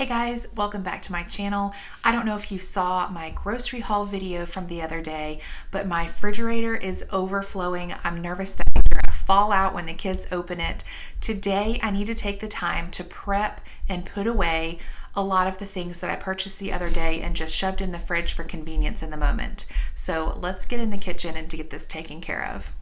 Hey guys, welcome back to my channel. I don't know if you saw my grocery haul video from the other day, but my refrigerator is overflowing. I'm nervous that it's gonna fall out when the kids open it. Today, I need to take the time to prep and put away a lot of the things that I purchased the other day and just shoved in the fridge for convenience in the moment. So let's get in the kitchen and to get this taken care of.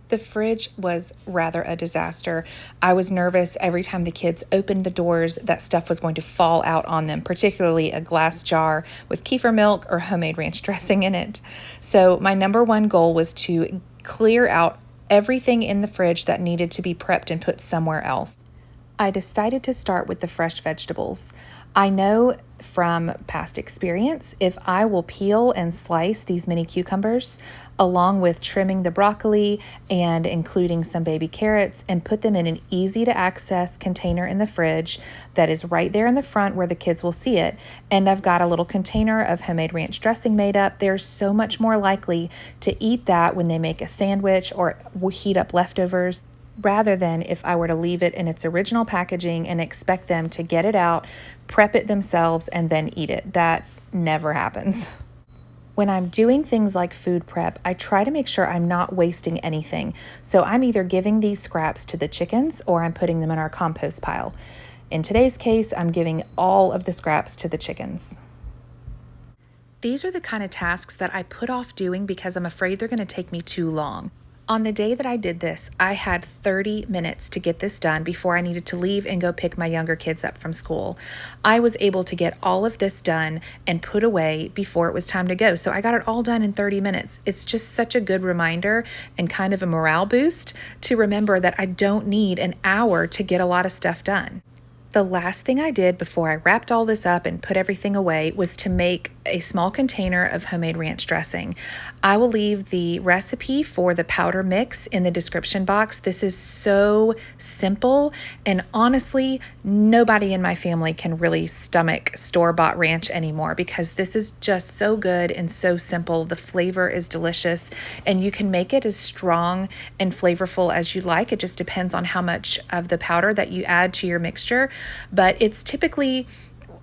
The fridge was rather a disaster. I was nervous every time the kids opened the doors that stuff was going to fall out on them, particularly a glass jar with kefir milk or homemade ranch dressing in it. So my number one goal was to clear out everything in the fridge that needed to be prepped and put somewhere else. I decided to start with the fresh vegetables. I know from past experience, if I will peel and slice these mini cucumbers, along with trimming the broccoli and including some baby carrots, and put them in an easy to access container in the fridge that is right there in the front where the kids will see it, and I've got a little container of homemade ranch dressing made up, they're so much more likely to eat that when they make a sandwich or heat up leftovers, rather than if I were to leave it in its original packaging and expect them to get it out, prep it themselves, and then eat it. That never happens. When I'm doing things like food prep, I try to make sure I'm not wasting anything. So I'm either giving these scraps to the chickens or I'm putting them in our compost pile. In today's case, I'm giving all of the scraps to the chickens. These are the kind of tasks that I put off doing because I'm afraid they're going to take me too long. On the day that I did this, I had 30 minutes to get this done before I needed to leave and go pick my younger kids up from school. I was able to get all of this done and put away before it was time to go. So I got it all done in 30 minutes. It's just such a good reminder and kind of a morale boost to remember that I don't need an hour to get a lot of stuff done. The last thing I did before I wrapped all this up and put everything away was to make a small container of homemade ranch dressing. I will leave the recipe for the powder mix in the description box. This is so simple, and honestly, nobody in my family can really stomach store-bought ranch anymore because this is just so good and so simple. The flavor is delicious, and you can make it as strong and flavorful as you like. It just depends on how much of the powder that you add to your mixture, but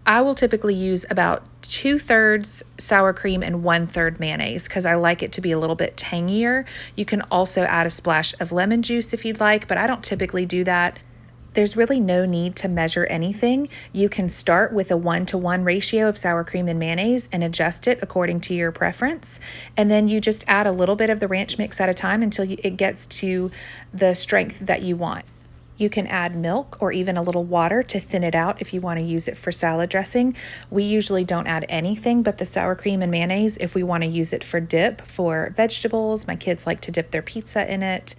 I will typically use about 2/3 sour cream and 1/3 mayonnaise because I like it to be a little bit tangier. You can also add a splash of lemon juice if you'd like, but I don't typically do that. There's really no need to measure anything. You can start with a 1-to-1 ratio of sour cream and mayonnaise and adjust it according to your preference. And then you just add a little bit of the ranch mix at a time until it gets to the strength that you want. You can add milk or even a little water to thin it out if you want to use it for salad dressing. We usually don't add anything but the sour cream and mayonnaise if we want to use it for dip for vegetables. My kids like to dip their pizza in it.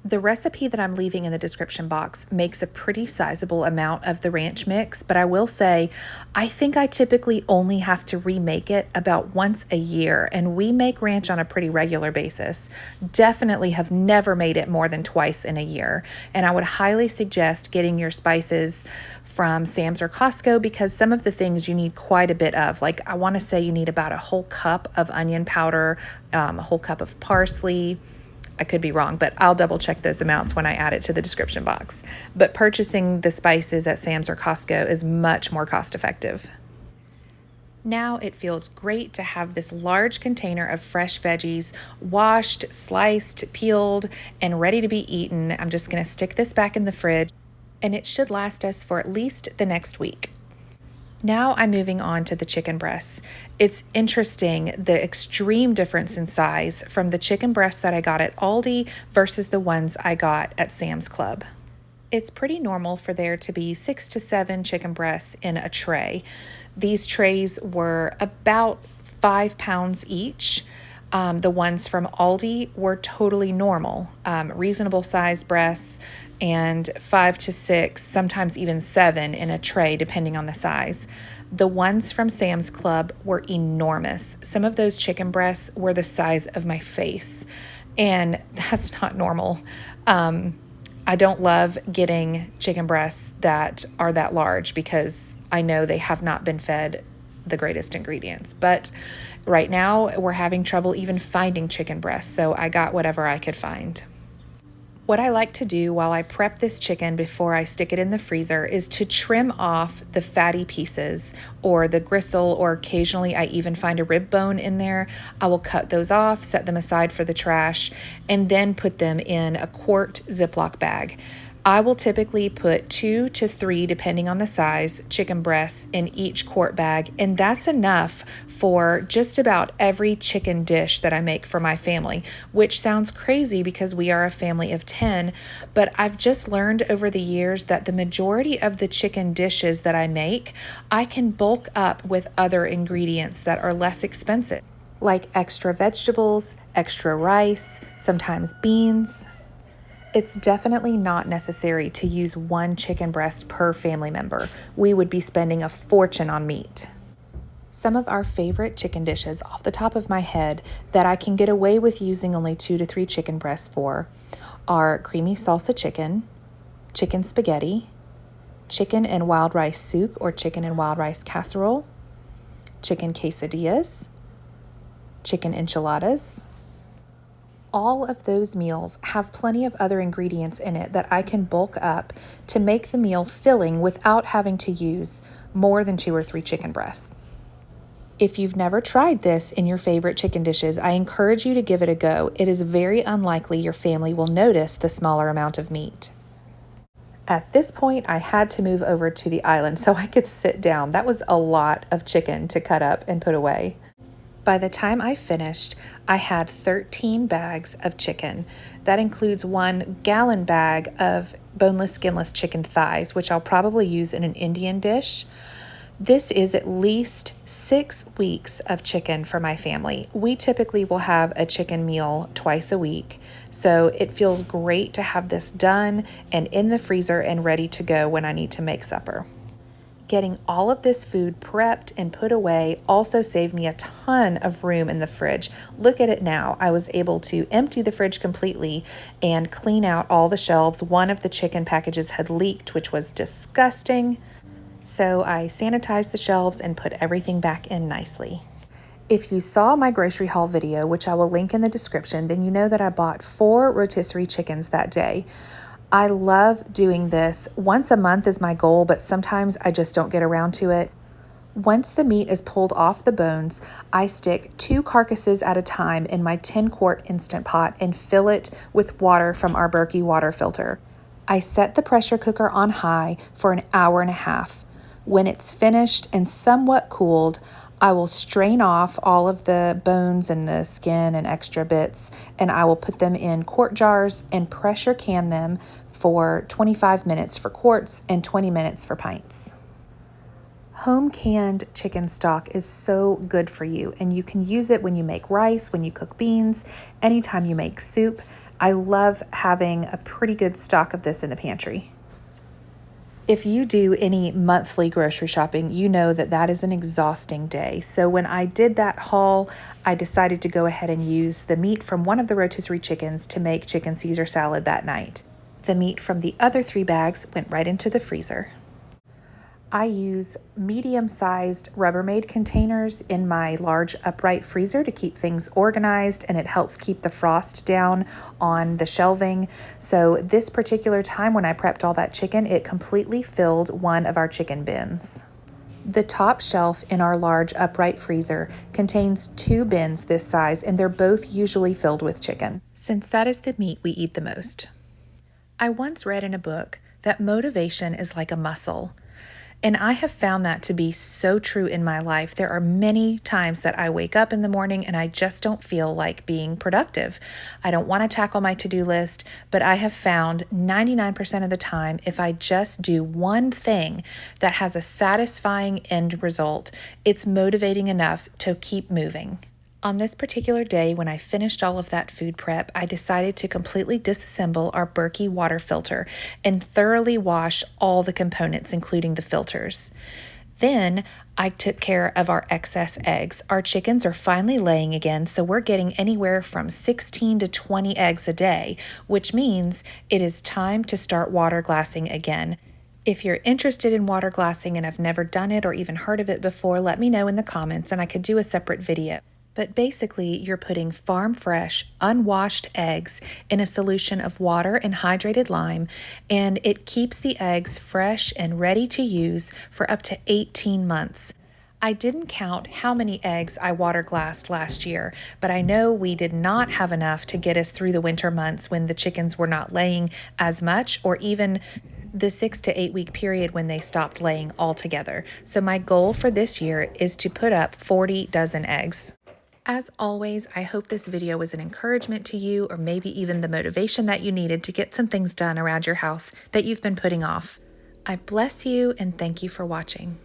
The recipe that I'm leaving in the description box makes a pretty sizable amount of the ranch mix, but I will say, I think I typically only have to remake it about once a year, and we make ranch on a pretty regular basis. Definitely have never made it more than twice in a year, and I would highly suggest getting your spices from Sam's or Costco because some of the things you need quite a bit of. Like I want to say you need about a whole cup of onion powder, a whole cup of parsley. I could be wrong, but I'll double check those amounts when I add it to the description box. But purchasing the spices at Sam's or Costco is much more cost effective. Now it feels great to have this large container of fresh veggies, washed, sliced, peeled, and ready to be eaten. I'm just gonna stick this back in the fridge, and it should last us for at least the next week. Now I'm moving on to the chicken breasts. It's interesting the extreme difference in size from the chicken breasts that I got at Aldi versus the ones I got at Sam's Club. It's pretty normal for there to be 6 to 7 chicken breasts in a tray. These trays were about 5 pounds each. The ones from Aldi were totally normal, reasonable size breasts, and 5 to 6, sometimes even 7 in a tray, depending on the size. The ones from Sam's Club were enormous. Some of those chicken breasts were the size of my face, and that's not normal. I don't love getting chicken breasts that are that large because I know they have not been fed the greatest ingredients. But right now, we're having trouble even finding chicken breasts, so I got whatever I could find. What I like to do while I prep this chicken before I stick it in the freezer is to trim off the fatty pieces or the gristle, or occasionally I even find a rib bone in there. I will cut those off, set them aside for the trash, and then put them in a quart Ziploc bag. I will typically put 2 to 3, depending on the size, chicken breasts in each quart bag, and that's enough for just about every chicken dish that I make for my family, which sounds crazy because we are a family of 10, but I've just learned over the years that the majority of the chicken dishes that I make, I can bulk up with other ingredients that are less expensive, like extra vegetables, extra rice, sometimes beans. It's definitely not necessary to use one chicken breast per family member. We would be spending a fortune on meat. Some of our favorite chicken dishes off the top of my head that I can get away with using only 2 to 3 chicken breasts for are creamy salsa chicken, chicken spaghetti, chicken and wild rice soup or chicken and wild rice casserole, chicken quesadillas, chicken enchiladas. All of those meals have plenty of other ingredients in it that I can bulk up to make the meal filling without having to use more than 2 or 3 chicken breasts. If you've never tried this in your favorite chicken dishes, I encourage you to give it a go. It is very unlikely your family will notice the smaller amount of meat. At this point, I had to move over to the island so I could sit down. That was a lot of chicken to cut up and put away. By the time I finished, I had 13 bags of chicken. That includes 1 gallon bag of boneless, skinless chicken thighs, which I'll probably use in an Indian dish. This is at least 6 weeks of chicken for my family. We typically will have a chicken meal twice a week, so it feels great to have this done and in the freezer and ready to go when I need to make supper. Getting all of this food prepped and put away also saved me a ton of room in the fridge. Look at it now. I was able to empty the fridge completely and clean out all the shelves. One of the chicken packages had leaked, which was disgusting. So I sanitized the shelves and put everything back in nicely. If you saw my grocery haul video, which I will link in the description, then you know that I bought 4 rotisserie chickens that day. I love doing this. Once a month is my goal, but sometimes I just don't get around to it. Once the meat is pulled off the bones, I stick 2 carcasses at a time in my 10-quart Instant Pot and fill it with water from our Berkey water filter. I set the pressure cooker on high for an hour and a half. When it's finished and somewhat cooled, I will strain off all of the bones and the skin and extra bits, and I will put them in quart jars and pressure can them for 25 minutes for quarts and 20 minutes for pints. Home canned chicken stock is so good for you, and you can use it when you make rice, when you cook beans, anytime you make soup. I love having a pretty good stock of this in the pantry. If you do any monthly grocery shopping, you know that that is an exhausting day. So when I did that haul, I decided to go ahead and use the meat from one of the rotisserie chickens to make chicken Caesar salad that night. The meat from the other 3 bags went right into the freezer. I use medium-sized Rubbermaid containers in my large upright freezer to keep things organized, and it helps keep the frost down on the shelving. So this particular time when I prepped all that chicken, it completely filled one of our chicken bins. The top shelf in our large upright freezer contains 2 bins this size, and they're both usually filled with chicken, since that is the meat we eat the most. I once read in a book that motivation is like a muscle. And I have found that to be so true in my life. There are many times that I wake up in the morning and I just don't feel like being productive. I don't want to tackle my to-do list, but I have found 99% of the time, if I just do one thing that has a satisfying end result, it's motivating enough to keep moving. On this particular day, when I finished all of that food prep, I decided to completely disassemble our Berkey water filter and thoroughly wash all the components, including the filters. Then I took care of our excess eggs. Our chickens are finally laying again, so we're getting anywhere from 16 to 20 eggs a day, which means it is time to start water glassing again. If you're interested in water glassing and have never done it or even heard of it before, let me know in the comments and I could do a separate video. But basically, you're putting farm fresh, unwashed eggs in a solution of water and hydrated lime, and it keeps the eggs fresh and ready to use for up to 18 months. I didn't count how many eggs I water glassed last year, but I know we did not have enough to get us through the winter months when the chickens were not laying as much, or even the 6 to 8 week period when they stopped laying altogether. So my goal for this year is to put up 40 dozen eggs. As always, I hope this video was an encouragement to you, or maybe even the motivation that you needed to get some things done around your house that you've been putting off. I bless you and thank you for watching.